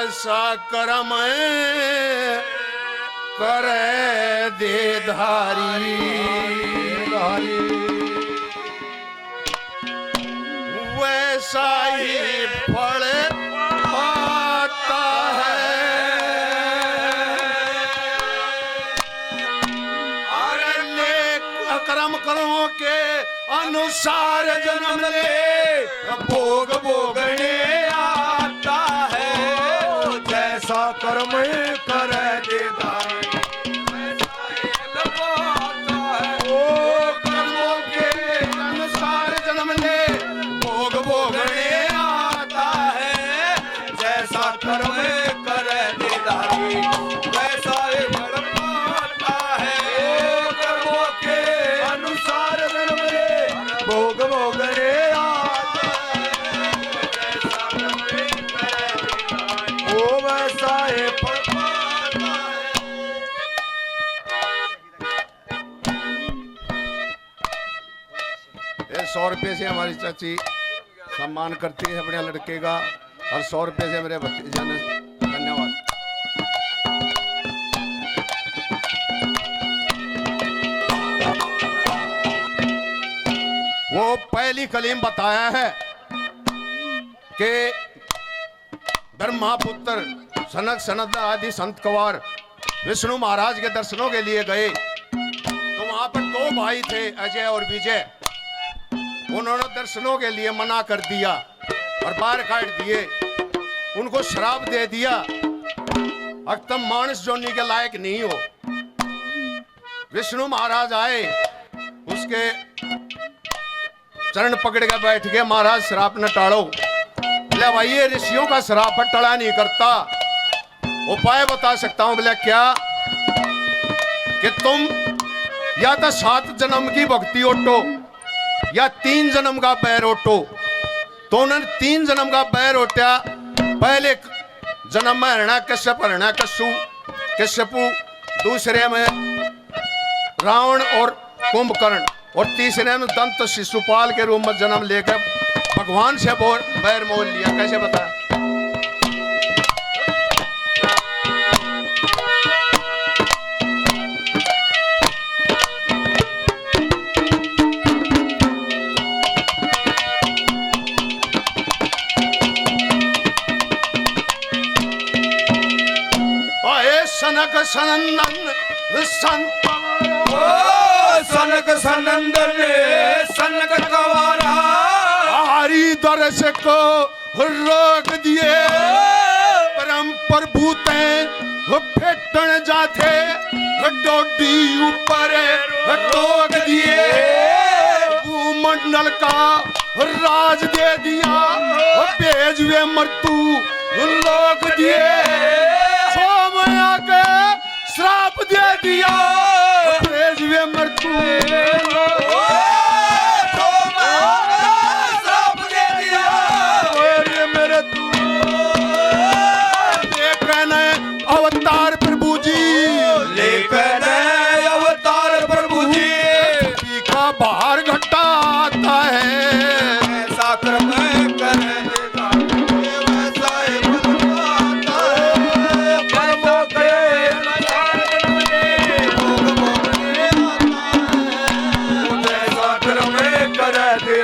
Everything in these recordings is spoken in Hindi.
वैसा कर्म करे दे धारी, वैसा ही फल पाता है। अरे नेक कर्म करो के अनुसार जन्म ले भोग भोगने आता है। जैसा कर्म करे दे धारी, वैसा ही फल पाता है। ओ कर्मों के अनुसार जन्म ले भोग भोगने आता है। जैसा कर्म करे दे धारी, वैसा ही फल पाता है। ओ कर्मों के अनुसार जन्म ले भोग भोगने आता है। जैसा कर्म करे दे धारी, ओ वैसा ही फल पाता है। ये 100 रुपये से हमारी चाची सम्मान करती है अपने लड़के का, और 100 रुपये से मेरे भतीजा ने। धन्यवाद। वो पहली कलीम बताया है कि ब्रह्मापुत्र सनक सनद आदि संत कवार विष्णु महाराज के दर्शनों के लिए गए, तो वहां पर 2 भाई थे, अजय और विजय। उन्होंने दर्शनों के लिए मना कर दिया और बाहर काट दिए, उनको श्राप दे दिया, अब तुम मानस जोनी के लायक नहीं हो। विष्णु महाराज आए, उसके चरण पकड़ के बैठ गए, महाराज श्राप न टाड़ो। बोले भाई ये ऋषियों का श्राप टला नहीं करता, उपाय बता सकता हूं। बोले क्या? कि तुम या तो 7 जन्म की भक्ति ओटो या 3 जन्म का पैर ओटो। तो उन्होंने 3 जन्म का पैर ओटा। पहले जन्म में हिरण्यकश्यप हिरण्यकश्यपु, दूसरे में रावण और कुंभकर्ण, और तीसरे में दंत शिशुपाल के रूप में जन्म लेकर भगवान से बैर मोल लिया। कैसे बताया? सनक सनंदन संत, सनक सनंदन सनक कवारा, हरि दर्श को रोक दिए। परम प्रभु ते फेटन जाते, डोडी ऊपर टोक दिए। भूमंडल का राज दे दिया, भेज वे मृत्यु लोक दिए। सोमया के श्राप दे दिया, भेज वे मृत्यु श्राप दे दिया। और ये मेरे तू लेकर अवतार प्रभु जी, लेकर अवतार प्रभु जी का बाहर घटा आता है। ऐसा कर्म करे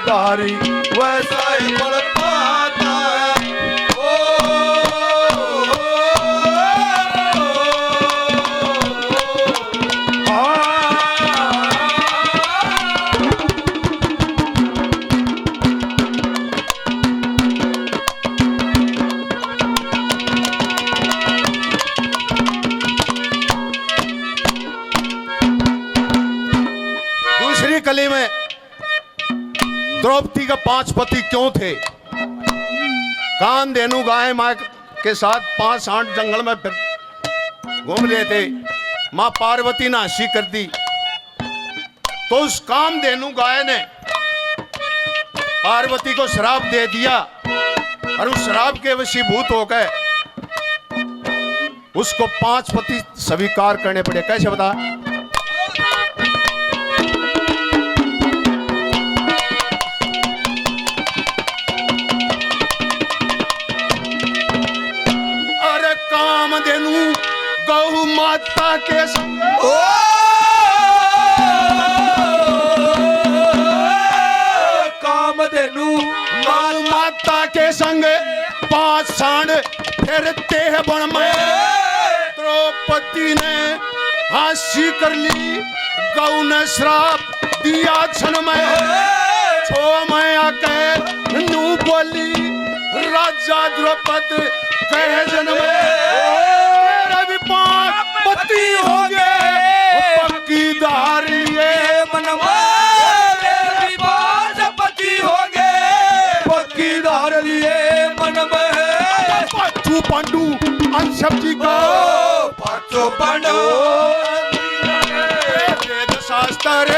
धारी, वैसा ही फल पाता है। दूसरी कली में द्रौपदी का 5 पति क्यों थे? कामधेनु गाय मां के साथ 5-8 जंगल में घूम रहे थे। मां पार्वती ने हंसी कर दी, तो उस कामधेनु गाय ने पार्वती को श्राप दे दिया, और उस श्राप के वशीभूत हो गए, उसको 5 पति स्वीकार करने पड़े। कैसे बता? गौ माता के संग कामधेनु गौ माता के संग 5 सांड फिरते हैं बन में। द्रौपदी ने हासी कर ली, गौ ने श्राप दिया क्षण में। छो माया के नू बोली, राजा द्रौपदी कह जन्म तेरे भी 5 पति होंगे, पक्की धार लिए मन तेरे भी 5 पति होंगे, पक्की धार लिए मन में। पांचू पांडु अंशब जी को पांचों पांडव वेद शास्त्र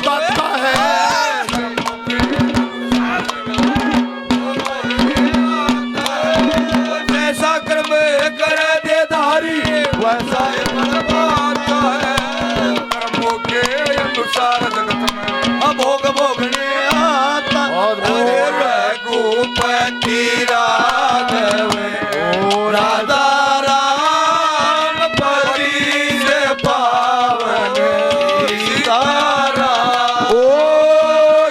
गाता है। जैसा कर्म कर दे धारी वैसा पाता है। कर्मों के अनुसार जगत में भोग भोगने आता। रघुपति राघव राधा राम पति से पावन सीताराम। ओ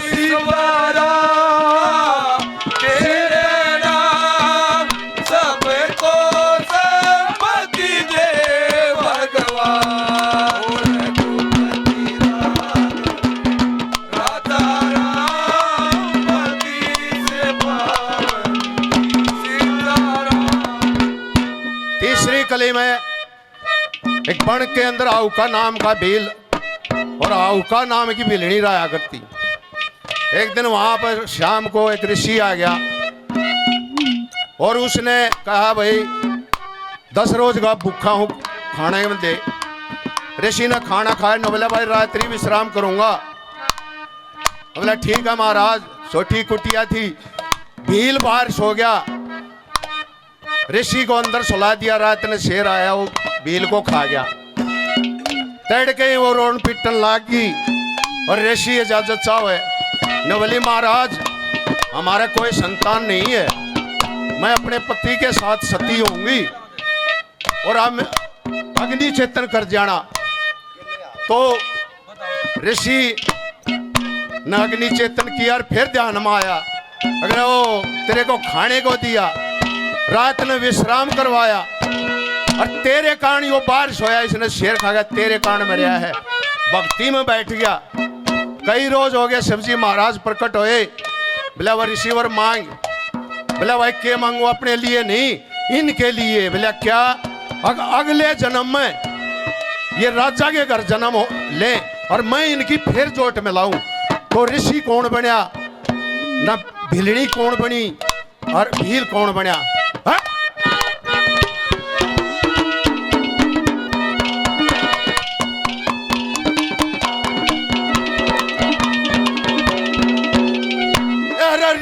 शिवराम तेरे नाम सबको सम्मति दे भगवान। रघुपति राधा राम पति से पावन सीताराम। तीसरी कली में एक बन के अंदर आउका नाम का भील और आउका नाम की भीलनी रहा करती। एक दिन वहां पर शाम को एक ऋषि आ गया और उसने कहा भाई 10 रोज का भूखा हूं, खाने में दे। ऋषि ने खाना खाया न, बोला भाई रात्रि विश्राम करूंगा। बोला ठीक है महाराज। छोटी कुटिया थी, भील बाहर सो गया, ऋषि को अंदर सुला दिया। रात ने शेर आया, वो भील को खा गया। तड़के वो रोन पिटन लाग गई और ऋषि इजाजत चाहे न, बोली महाराज हमारा कोई संतान नहीं है, मैं अपने पति के साथ सती होंगी और हम अग्नि चेतन कर जाना। तो ऋषि ने अग्नि चेतन किया और फिर ध्यान में आया, अगर वो तेरे को खाने को दिया, रात ने विश्राम करवाया और तेरे कारण वो बाहर सोया, इसने शेर खा गया, तेरे कारण मरिया है। भक्ति में बैठ गया। कई रोज हो गए, शिवजी महाराज प्रकट होए। बोला वो ऋषिवर मांग। बोला भाई क्या मांगू? अपने लिए नहीं, इनके लिए। बोला क्या? अगले जन्म में ये राजा के घर जन्म ले और मैं इनकी फिर जोट में लाऊं। तो ऋषि कौन बनया ना, भिलनी कौन बनी और भील कौन बनया? हा?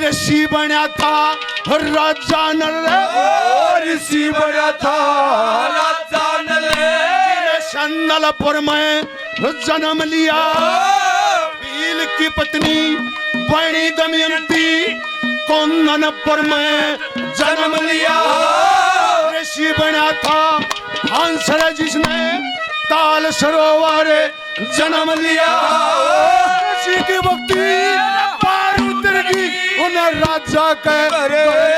ऋषि बना था राजा नल, ऋषि बना था राजा नल, संदलपुर में जन्म लिया। भील की पत्नी बड़ी दमयंती कुंदनपुर में जन्म लिया। ऋषि बना था हंसराज जिसने ताल सरोवर जन्म लिया। ऋषि की भक्ति पार उतर गई, उन्हें राजा के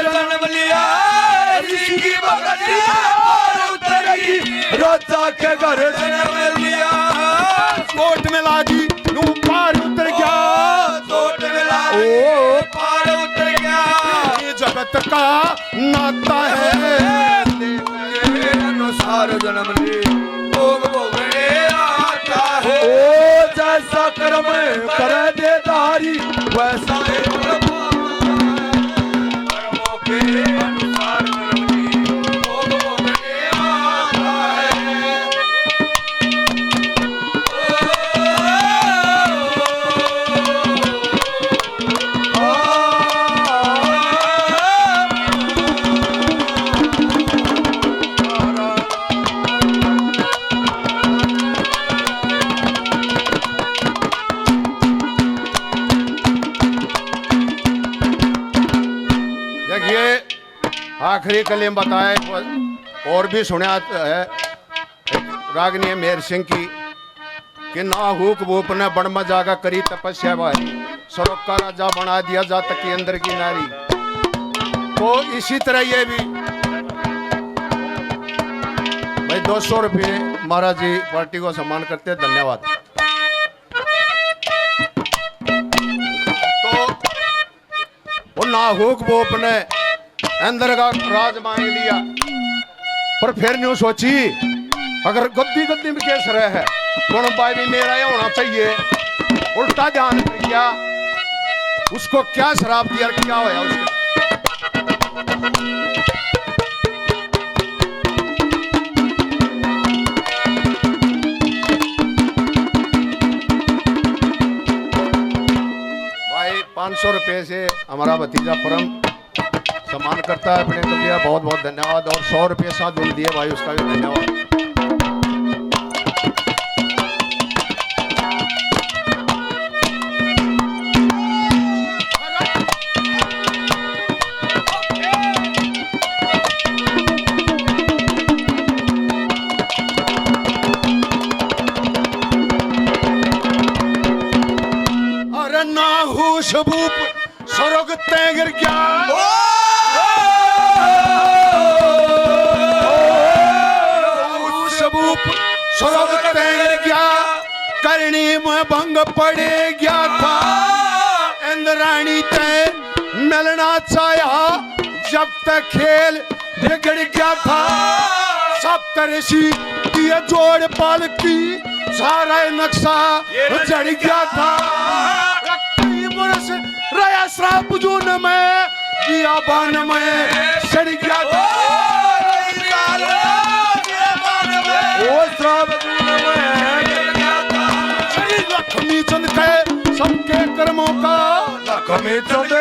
जन्म लिया। ऋषि की भक्ति पार उतर गई, राजा के घर जन्म लिया। कोट में लागी नू पार उतर गया, कोट में लागी पार उतर गया। ये जगत का नाता है, अनुसार जन्म ले भोग भोगने आता है। ओ जैसा कर्म कर दे धारी वैसा कर्मों के अनुसार जन्म ले भोग भोगने आता है। देखिए आखिरी कलीम बताए और भी सुना है। रागनी मेहर सिंह की कि ना हुक भूप ने बड़ में जागा करी तपस्या भाई, सरोक का राजा बना दिया जा तक के अंदर की नारी। तो इसी तरह ये भी भाई 200 रुपये महाराज जी पार्टी को सम्मान करते हैं, धन्यवाद। तो वो नाहुक भूप ने अंदर का राज मांग लिया, पर फिर न्यू सोची अगर गद्दी गद्दी में केस रहे है कौन भाई भी मेरा ये होना चाहिए। उल्टा ध्यान किया, उसको क्या शराब दिया, क्या होया उसको। भाई 500 रुपये से हमारा भतीजा परम सम्मान करता है अपने को दिया, बहुत बहुत धन्यवाद। और 100 रुपये साथ बोल दिए भाई, उसका भी धन्यवाद। अरे नाहू सबूप स्वर्ग ते गिर गया, स्वर्ग तैर गया, करनी में भंग पड़े गया था। इंद्राणी तय मिलना चाहा जब तक खेल बिगड़ गया था। सप्तऋषि की जोड़ पाल की सारा नक्शा जड़ गया था। कई बरस रया श्राप जून में दिया बान में सड़ गया था। श्री लक्ष्मी चंद के सबके कर्मों का लक्ष्मी चंद